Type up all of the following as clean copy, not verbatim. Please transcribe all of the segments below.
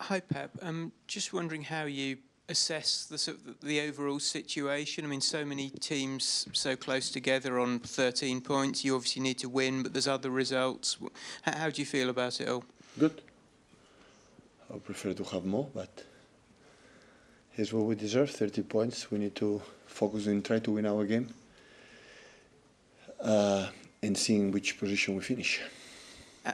Hi, Pep. Just wondering how you assess the overall situation. I mean, so many teams so close together on 13 points. You obviously need to win, but there's other results. How do you feel about it all? Good. I prefer to have more, but here's what we deserve, 30 points. We need to focus and try to win our game and seeing which position we finish.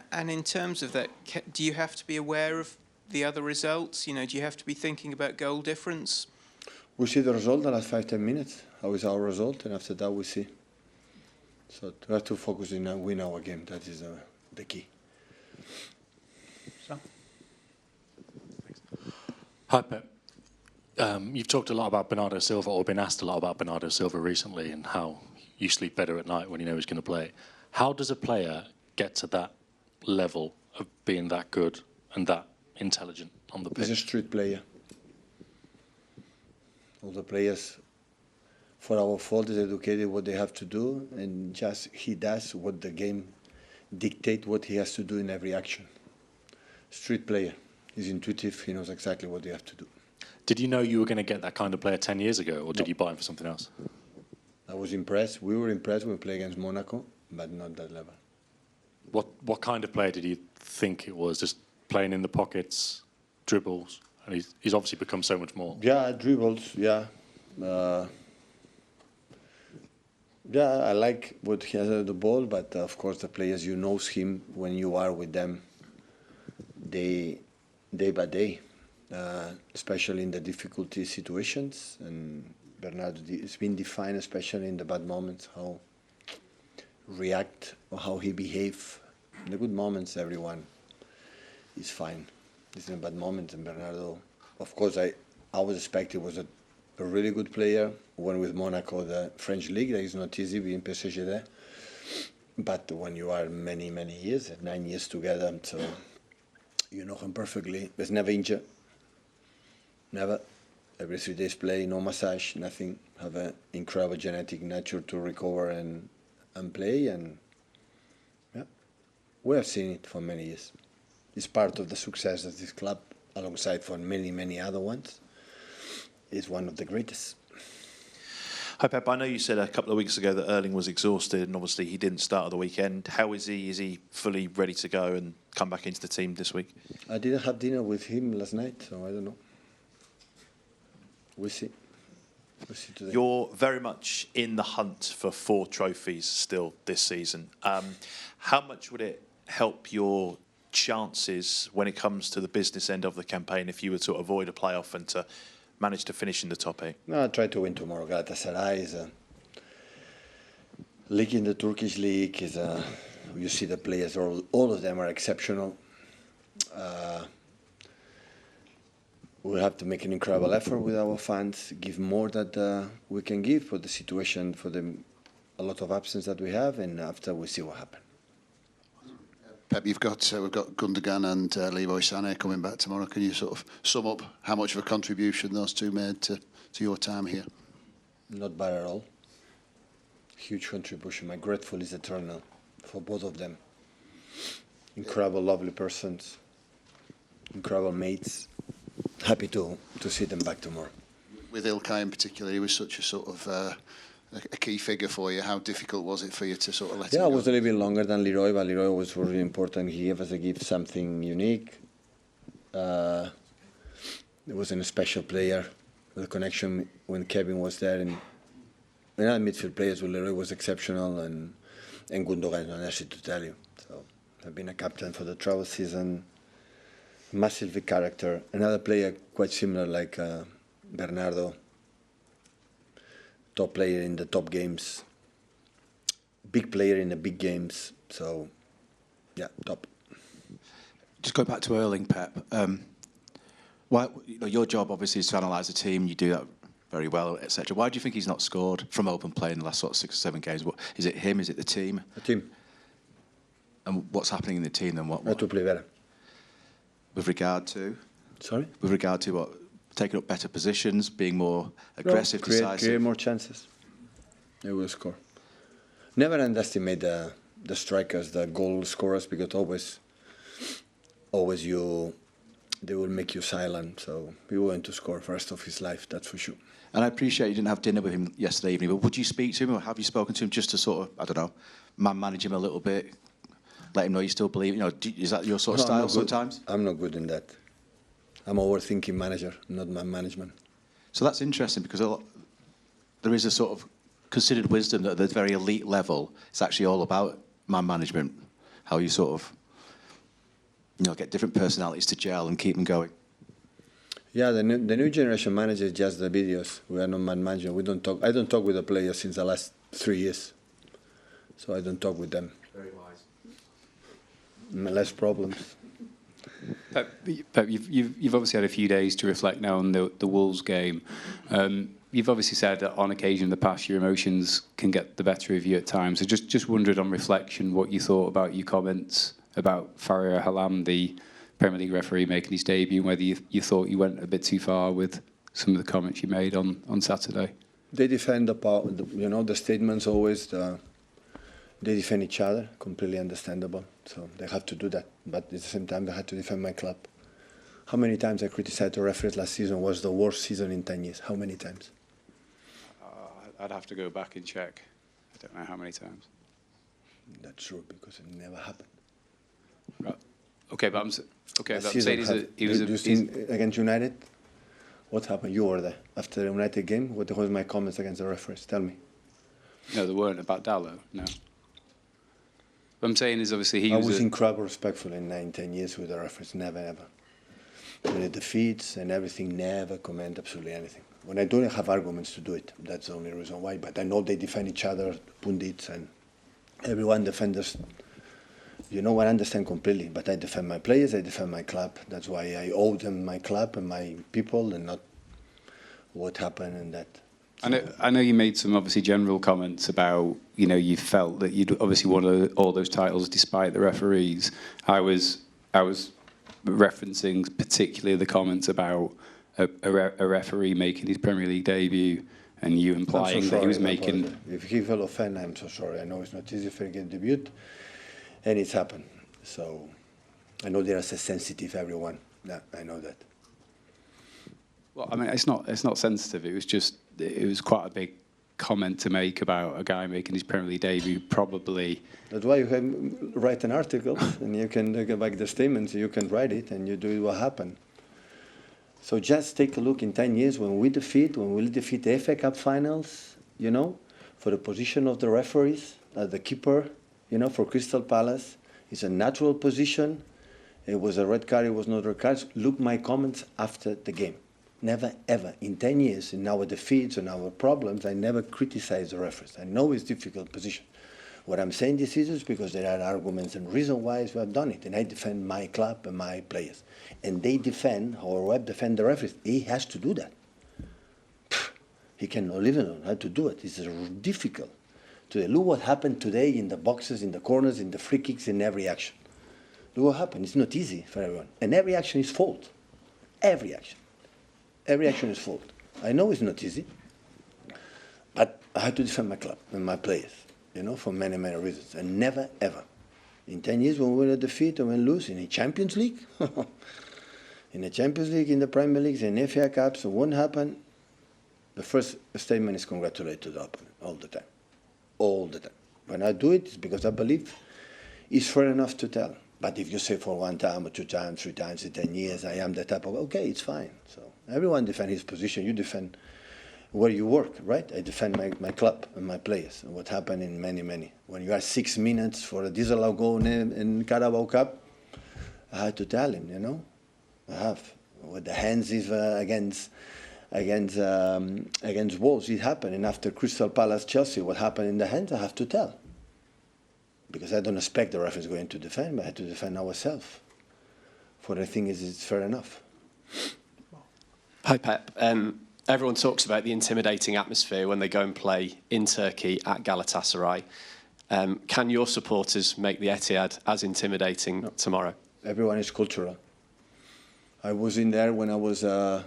And in terms of that, do you have to be aware of the other results? You know, do you have to be thinking about goal difference? We see the result the last 5-10 minutes. How is our result? And after that, we see. So we have to focus and win our game. That is the key. So. Hi, Pep. You've talked a lot about Bernardo Silva, or been asked a lot about Bernardo Silva recently, and how you sleep better at night when you know he's going to play. How does a player get to that level of being that good and that intelligent on the pitch? He's a street player. All the players, for our fault, is educated what they have to do, and just he does what the game dictate what he has to do in every action. Street player. He's intuitive. He knows exactly what he has to do. Did you know you were going to get that kind of player 10 years ago, or did you buy him for something else? I was impressed. We were impressed when we played against Monaco, but not that level. What kind of player did you think it was? Just playing in the pockets, dribbles, and he's obviously become so much more. Yeah, dribbles. Yeah, I like what he has at the ball, but of course the players, you know him when you are with them day by day, especially in the difficulty situations. And Bernardo has been defined, especially in the bad moments, how react or how he behave. In the good moments, everyone is fine. It's in the bad moments, and Bernardo, of course, I was expecting was a really good player. When with Monaco, the French league, that is not easy being PSG there. But when you are many years, 9 years together, so you know him perfectly. He's never injured. Never. Every 3 days play, no massage, nothing. Have an incredible genetic nature to recover and play. And yeah, we have seen it for many years. It's part of the success of this club, alongside for many other ones. It's one of the greatest. Hi, Pep. I know you said a couple of weeks ago that Erling was exhausted, and obviously he didn't start at the weekend. How is he? Is he fully ready to go and come back into the team this week? I didn't have dinner with him last night, so I don't know. We'll see. We'll see today. You're very much in the hunt for 4 trophies still this season. How much would it help your chances when it comes to the business end of the campaign if you were to avoid a playoff and to manage to finish in the top 8? No, I'll try to win tomorrow. Galatasaray is a league in the Turkish league. You see the players, all of them are exceptional. We'll have to make an incredible effort with our fans, give more that we can give for the situation, for a lot of absence that we have, and after we see what happens. Pep, we've got Gündogan and Leroy Sané coming back tomorrow. Can you sort of sum up how much of a contribution those two made to your time here? Not bad at all. Huge contribution. My grateful is eternal for both of them. Incredible, lovely persons. Incredible mates. Happy to see them back tomorrow. With Ilkay in particular, he was such a sort of a key figure for you. How difficult was it for you to sort of let him go? Yeah, it was a little bit longer than Leroy, but Leroy was really important. He gave us a gift, something unique. It wasn't a special player. The connection when Kevin was there, and other midfield players with Leroy was exceptional, and Gündogan, no necessary to tell you. So I've been a captain for the travel season. Massive character. Another player quite similar like Bernardo. Top player in the top games. Big player in the big games. So, yeah, top. Just go back to Erling, Pep. Your job obviously is to analyse the team. You do that very well, etc. Why do you think he's not scored from open play in the last sort of 6 or 7 games? Is it him? Is it the team? The team. And what's happening in the team then? What? Have to play better. With regard to? Sorry? With regard to what? Taking up better positions, being more aggressive, decisive? Create more chances. They will score. Never underestimate the strikers, the goal scorers, because always you they will make you silent. So he went to score first of his life, that's for sure. And I appreciate you didn't have dinner with him yesterday evening, but would you speak to him, or have you spoken to him just to sort of, I don't know, manage him a little bit, let him know you still believe? You know, is that your sort of style sometimes? I'm not good in that. I'm a overthinking manager, not man management. So that's interesting, because there is a sort of considered wisdom that at the very elite level, it's actually all about man management, how you sort of, you know, get different personalities to gel and keep them going. Yeah, the new generation manages just the videos. We are not man management. We don't talk. I don't talk with the players since the last 3 years, so I don't talk with them. Very wise. Less problems. Pep, you've obviously had a few days to reflect now on the Wolves game. You've obviously said that on occasion in the past your emotions can get the better of you at times. So just wondered on reflection what you thought about your comments about Erling Haaland, the Premier League referee, making his debut, and whether you thought you went a bit too far with some of the comments you made on Saturday. They defend the statements always. They defend each other, completely understandable. So they have to do that. But at the same time, they had to defend my club. How many times I criticized the referees last season was the worst season in 10 years? How many times? I'd have to go back and check. I don't know how many times. That's true, because it never happened. Right. Okay, but I'm Last saying season, you seen against United? What happened? You were there. After the United game, what was my comments against the referees? Tell me. No, they weren't about Dallo, no. What I'm saying is obviously I was incredibly respectful in 9-10 years with the referees. Never, ever. With the defeats and everything, never comment absolutely anything. When I don't have arguments to do it, that's the only reason why. But I know they defend each other, pundits, and everyone defends. You know, I understand completely. But I defend my players, I defend my club. That's why I owe them my club and my people, and not what happened and that. I know you made some obviously general comments about, you know, you felt that you'd obviously won all those titles despite the referees. I was referencing particularly the comments about a referee making his Premier League debut, and you implying that he was making. If he fell offend, I'm so sorry. I know it's not easy for a debut, and it's happened. So I know they're so sensitive, everyone. Yeah, I know that. Well, I mean, it's not sensitive. It was quite a big comment to make about a guy making his Premier League debut. Probably. That's why you can write an article, and you can get back the statements. You can write it, and you do it what happened. So just take a look in 10 years when we defeat the FA Cup finals. You know, for the position of the referees, the keeper. You know, for Crystal Palace, it's a natural position. It was a red card. It was not a red card. Look my comments after the game. Never, ever, in 10 years, in our defeats and our problems, I never criticized the referees. I know it's a difficult position. What I'm saying this is because there are arguments and reasons why we have done it. And I defend my club and my players. And they defend, or Webb defend the referees. He has to do that. He cannot live alone. How to do it? It's difficult. Look what happened today in the boxes, in the corners, in the free kicks, in every action. Look what happened. It's not easy for everyone. And every action is fault. Every action. Every action is fault. I know it's not easy, but I have to defend my club and my players, you know, for many, many reasons. And never, ever. In 10 years, when we win a defeat and we lose in the Champions League, in the Champions League, in the Premier Leagues, in FA Cups, it won't happen. The first statement is congratulate to the opponent all the time. All the time. When I do it, it's because I believe it's fair enough to tell. But if you say for 1 time or 2 times, 3 times in 10 years, I am the type of, okay, it's fine. So everyone defend his position. You defend where you work, right? I defend my club and my players. And what happened in many. When you are 6 minutes for a disallowed goal in Carabao Cup, I had to tell him, you know. I have. With the hands is against Wolves, it happened. And after Crystal Palace, Chelsea, what happened in the hands, I have to tell. Because I don't expect the referees going to defend, but I have to defend ourselves. For the thing is, it's fair enough. Hi, Pep. Everyone talks about the intimidating atmosphere when they go and play in Turkey at Galatasaray. Can your supporters make the Etihad as intimidating tomorrow? Everyone is cultural. I was in there when I was a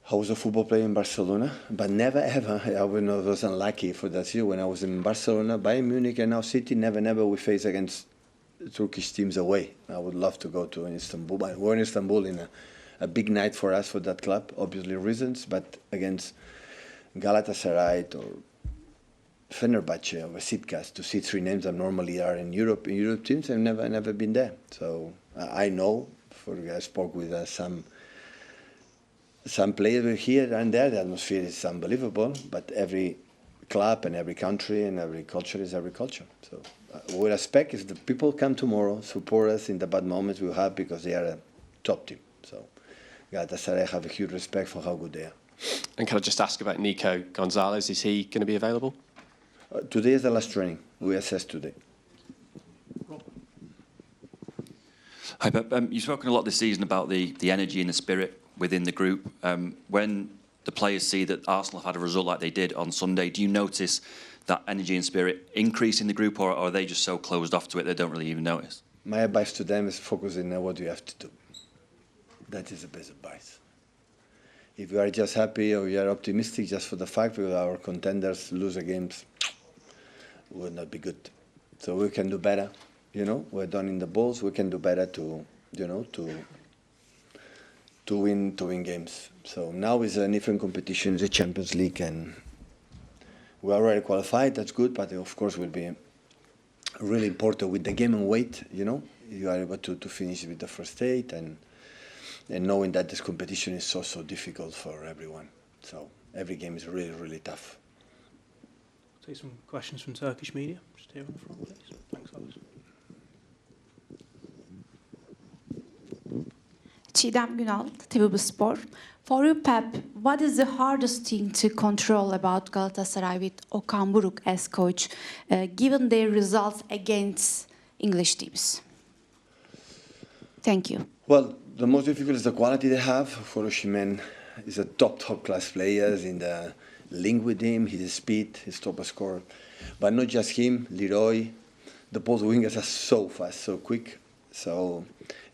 football player in Barcelona, but never ever, I was unlucky for that year when I was in Barcelona, Bayern Munich and now City, never we faced against Turkish teams away. I would love to go to Istanbul. But we're in Istanbul in a big night for us for that club, obviously reasons, but against Galatasaray or Fenerbahce or Besiktas, to see three names that normally are in Europe teams, I've never been there. So I know, I spoke with some players here and there, the atmosphere is unbelievable, but every club and every country and every culture is every culture. So what we expect is that people come tomorrow, support us in the bad moments we have, because they are a top team. So Galatasaray have a huge respect for how good they are. And can I just ask about Nico Gonzalez? Is he going to be available? Today is the last training. We assess today. Hi, Pep. You've spoken a lot this season about the energy and the spirit within the group. When the players see that Arsenal have had a result like they did on Sunday, do you notice that energy and spirit increase in the group, or are they just so closed off to it they don't really even notice? My advice to them is focusing on what you have to do. That is the best advice. If you are just happy or you are optimistic just for the fact that our contenders lose the games, it will not be good. So we can do better. We're done in the balls. We can do better to win games. So now is a different competition, the Champions League, and we are already qualified. That's good, but of course will be really important with the game and weight. You are able to finish with the first 8 and knowing that this competition is so difficult for everyone. So every game is really, really tough. Take some questions from Turkish media. Just here in the front, please. Thanks, Alex. Çiğdem Günal, TV Spor. For you, Pep, what is the hardest thing to control about Galatasaray with Okan Buruk as coach, given their results against English teams? Thank you. Well, the most difficult is the quality they have. For Osimhen is a top class players in the link with him, his speed, his top scorer. But not just him, Leroy. The both wingers are so fast, so quick. So,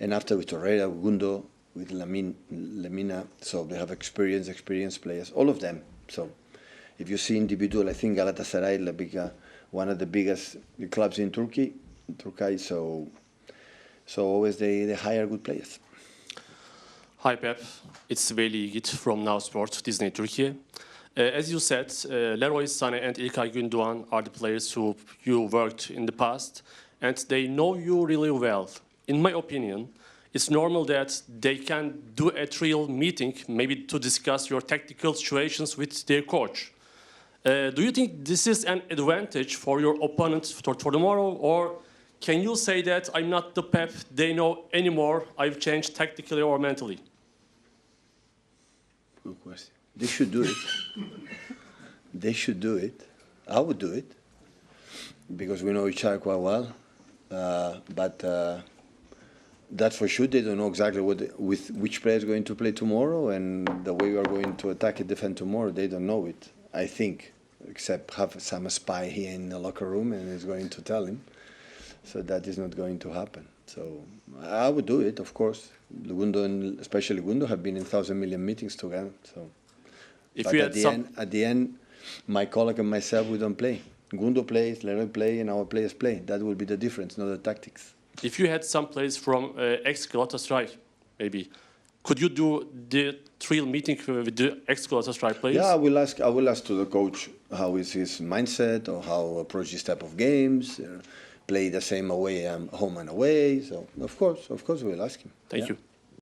and after with Torreira, Gundo, with Lemina, so they have experienced players, all of them. So if you see individual, I think Galatasaray, one of the biggest clubs in Turkey, so always they hire good players. Hi Pep, it's Veli Yiğit from Now Sport, Disney Turkey. As you said, Leroy, Sané and Ilkay Gündogan are the players who you worked in the past, and they know you really well. In my opinion, it's normal that they can do a trial meeting, maybe to discuss your tactical situations with their coach. Do you think this is an advantage for your opponent for tomorrow, or can you say that I'm not the Pep they know anymore, I've changed tactically or mentally? Good question. They should do it. They should do it. I would do it, because we know each other quite well. But that's for sure. They don't know exactly with which player is going to play tomorrow, and the way we are going to attack and defend tomorrow. They don't know it, I think, except have some spy here in the locker room and is going to tell him. So that is not going to happen. So I would do it, of course. Gundo and especially Gundo have been in 1,000 million meetings together. So, but at the end, my colleague and myself, we don't play. Gundo plays, Leroy plays, and our players play. That will be the difference, not the tactics. If you had some players from ex-Galatasaray, maybe, could you do the trial meeting with the ex-Galatasaray players? Yeah, I will ask to the coach how is his mindset, or how approach this type of games, play the same away, home and away. So of course we'll ask him. Thank you.